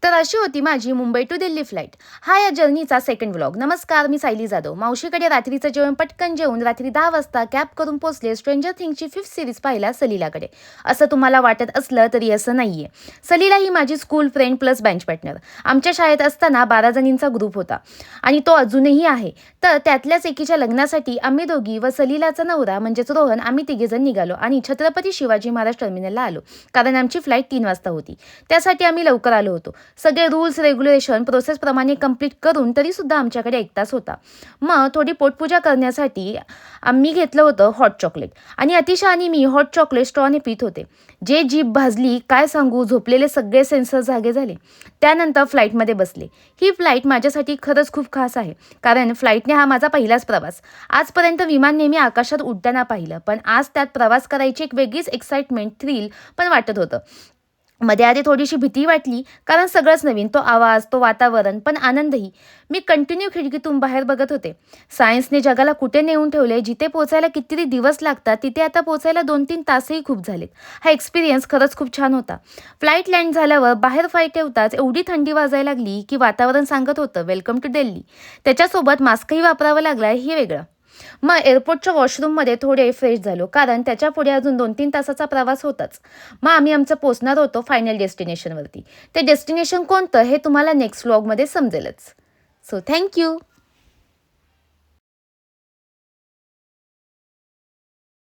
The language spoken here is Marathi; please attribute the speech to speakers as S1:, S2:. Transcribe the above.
S1: तर अशी होती माझी मुंबई टू दिल्ली फ्लाईट. हा या जर्नीचा सेकंड व्लॉग. नमस्कार, मी सायली जाधव. मावशीकडे रात्रीचं जेवण पटकन जेवून रात्री 10 वाजता कॅब करून पोहोचले स्ट्रेंजर थिंग्सची 5th सीरीज पाहायला सलीलाकडे. असं तुम्हाला वाटत असलं तरी असं नाहीये. सलीला ही माझी school friend plus bench partner. आमच्या शाळेत असताना 12 जणींचा ग्रुप होता आणि तो अजूनही आहे. तर त्यातल्याच एकीच्या लग्नासाठी आम्ही दोघी व सलीलाचा नवरा म्हणजेच रोहन आम्ही तिघेजण निघालो आणि छत्रपती शिवाजी महाराज टर्मिनलला आलो. कारण आमची फ्लाईट 3 वाजता होती. त्यासाठी आम्ही लवकर आलो होतो. सगळे रूल्स रेग्युलेशन प्रोसेसप्रमाणे कंप्लीट करून तरीसुद्धा आमच्याकडे 1 तास होता. मग थोडी पोटपूजा करण्यासाठी आम्ही घेतलं होतं हॉट चॉकलेट आणि अतिशा आणि मी हॉट चॉकलेट स्ट्रॉने पित होते. जे जीभ भाजली काय सांगू, झोपलेले सगळे सेन्सर जागे झाले. त्यानंतर फ्लाईटमध्ये बसले. ही फ्लाईट माझ्यासाठी खरंच खूप खास आहे. कारण फ्लाईटने हा माझा पहिलाच प्रवास. आजपर्यंत विमान नेहमी आकाशात उडताना पाहिलं, पण आज त्यात प्रवास करायची एक वेगळीच एक्साइटमेंट, थ्रिल पण वाटत होतं. मध्ये आधी थोडीशी भीती वाटली, कारण सगळंच नवीन. तो आवाज, तो वातावरण, पण आनंदही. मी कंटिन्यू खिडकीतून बाहेर बघत होते. सायन्सने जगाला कुठे नेऊन ठेवले, जिथे पोहोचायला कितीतरी दिवस लागतात, तिथे आता पोहोचायला 2-3 तासही खूप झालेत. हा एक्सपिरियन्स खरंच खूप छान होता. फ्लाईट लँड झाल्यावर बाहेर फ्लाईट ठेवताच एवढी थंडी वाजायला लागली, की वातावरण सांगत होतं वेलकम टू दिल्ली. त्याच्यासोबत मास्कही वापरावा लागला, हे वेगळं. मग एअरपोर्टच्या वॉशरूममध्ये थोडे फ्रेश झालो, कारण त्याच्या पुढे अजून 2-3 तासाचा प्रवास होताच. मग आम्ही आमचं पोहोचणार होतो फायनल डेस्टिनेशनवरती. ते डेस्टिनेशन कोणतं हे तुम्हाला नेक्स्ट व्लॉगमध्ये समजेलच. So thank you.